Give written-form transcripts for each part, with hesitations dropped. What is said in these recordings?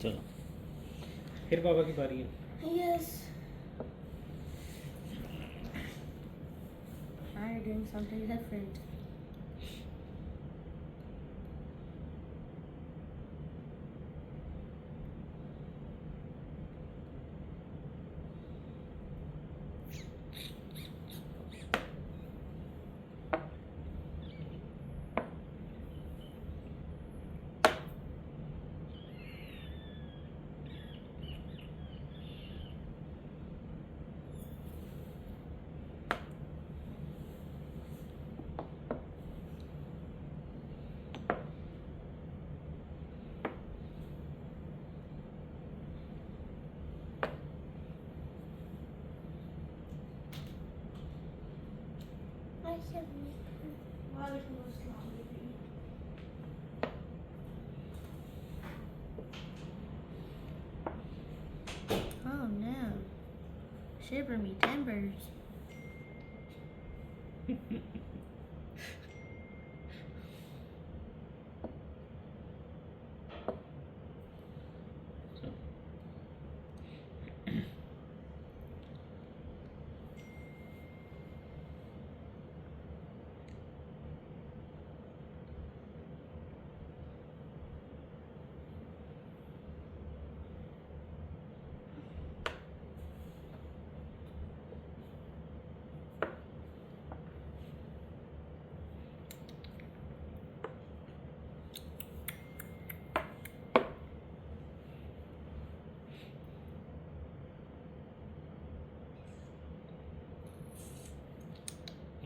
चलो फिर पापा की बारी है. Yes. I'm doing something different. Oh no. Shiver me timbers.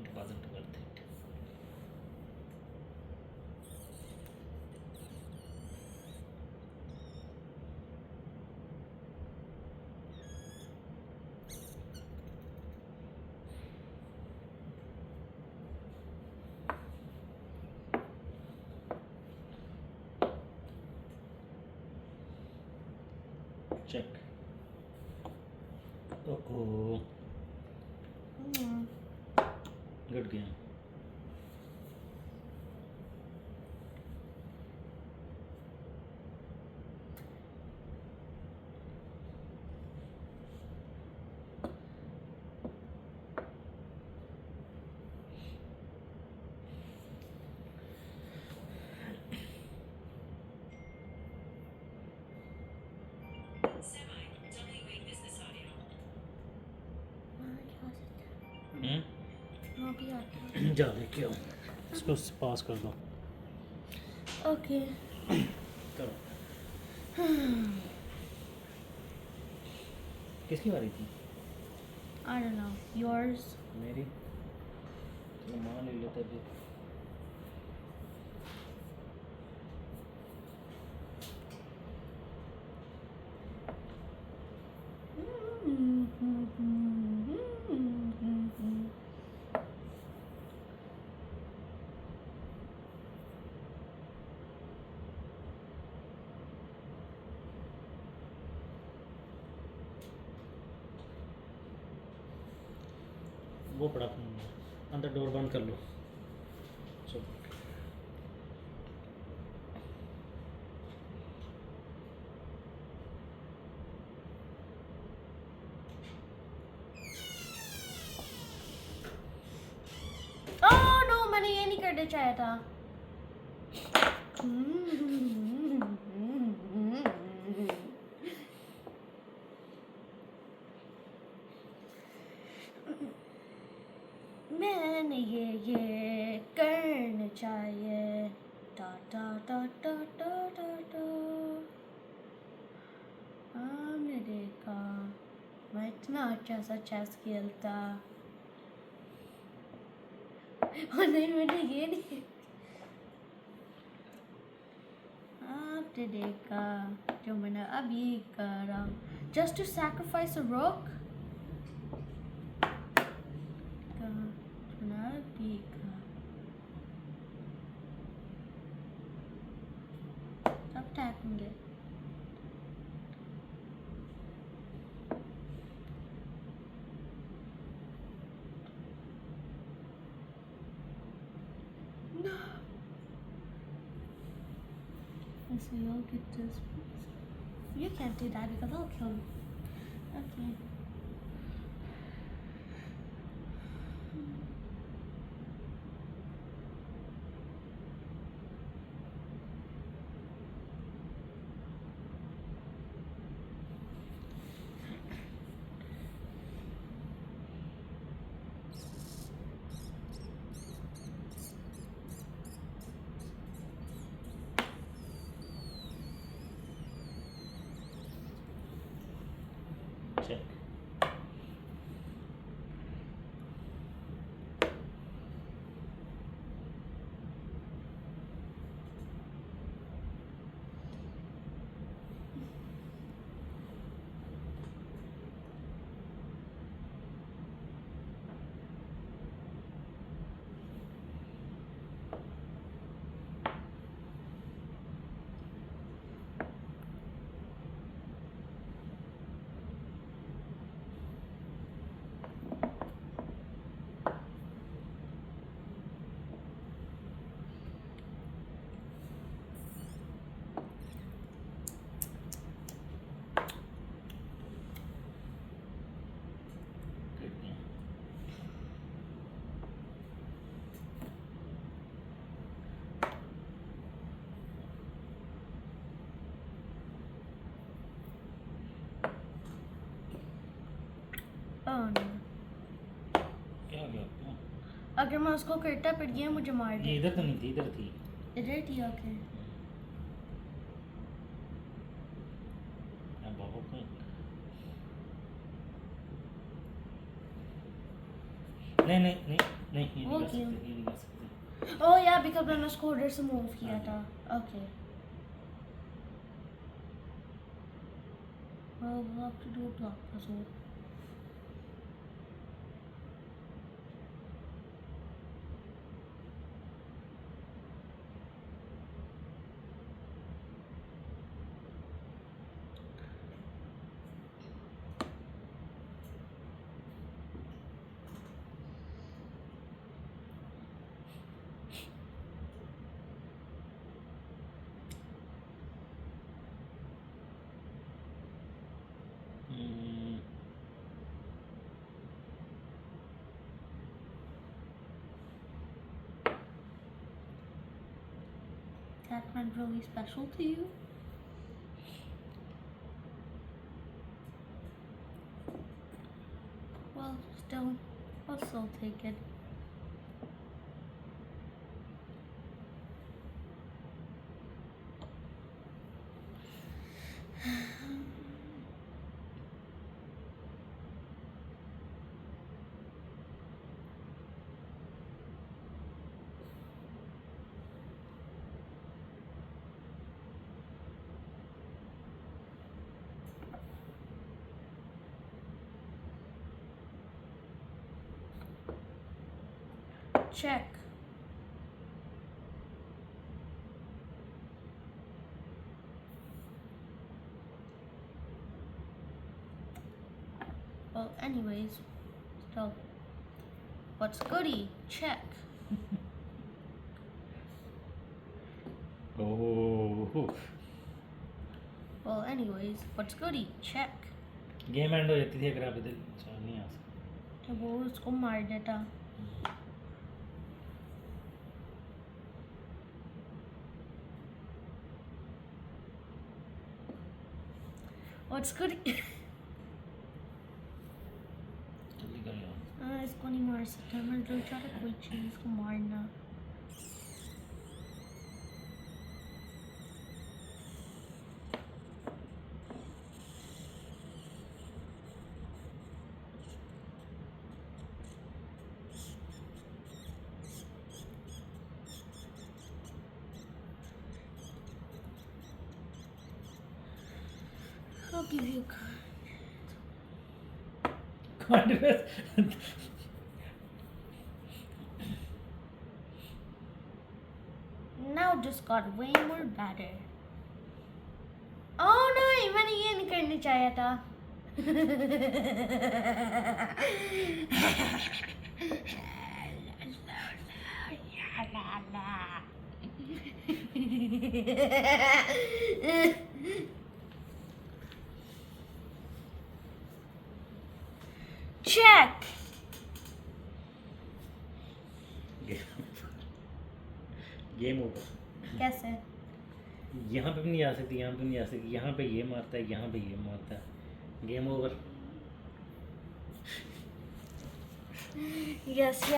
It wasn't worth it. Check. Oh, good game. जा लेके आओ इसको पास कर दो. Okay. करो. किसकी बारी थी? I don't know. Yours? मेरी. चलो मान ले लेते थे. वो पड़ा अंदर डोर बंद कर लो. चलो. Oh no, मैंने ये नहीं करना चाहा था. मैंने ये करना चाहिए. Da da da da da da da. हमने देखा मैं इतना अच्छा सा चेस खेलता और नहीं मैंने ये नहीं. आपने देखा जो मैंने अभी करा. Just to sacrifice a rook. मैंने अभी करा. Stop tapping it. So you'll get this piece. You can't do that because I'll kill you. Okay. Check. Good game. Oh no. क्या हो गया आपको? अगर मैं उसको करता फिर ये मुझे मार ये दे इधर तो नहीं थी, इधर थी. इधर थी ओके अब बाबा को नहीं नहीं नहीं नहीं, ये नहीं कर Okay. सकते, ये नहीं कर सकते. Oh yeah, because मैंने उसको उधर से मूव किया था okay Well, we'll have to do a block puzzle. That went really special to you? Well, still, I'll still take it. Check. Well, anyways, still, what's goody? Check. Oh Well, anyways, what's goody? Check. Game and हो जाती थी अगर आप इधर चल नहीं आ सकते. तो वो उसको मार देता What's goody? जल्दी कर लो. इसको नहीं मार सकता मैं जो चाहता कोई चीज़ को मारना I'll give you a card. Now just got way more better. Oh no, मैंने ये नहीं करना चाहा था. check. Game over. कैसे? यहाँ पे भी नहीं आ सकती, यहाँ पे नहीं आ सकती, यहाँ पे ये मारता है, यहाँ पे ये मारता है, गेम ओवर। Yes.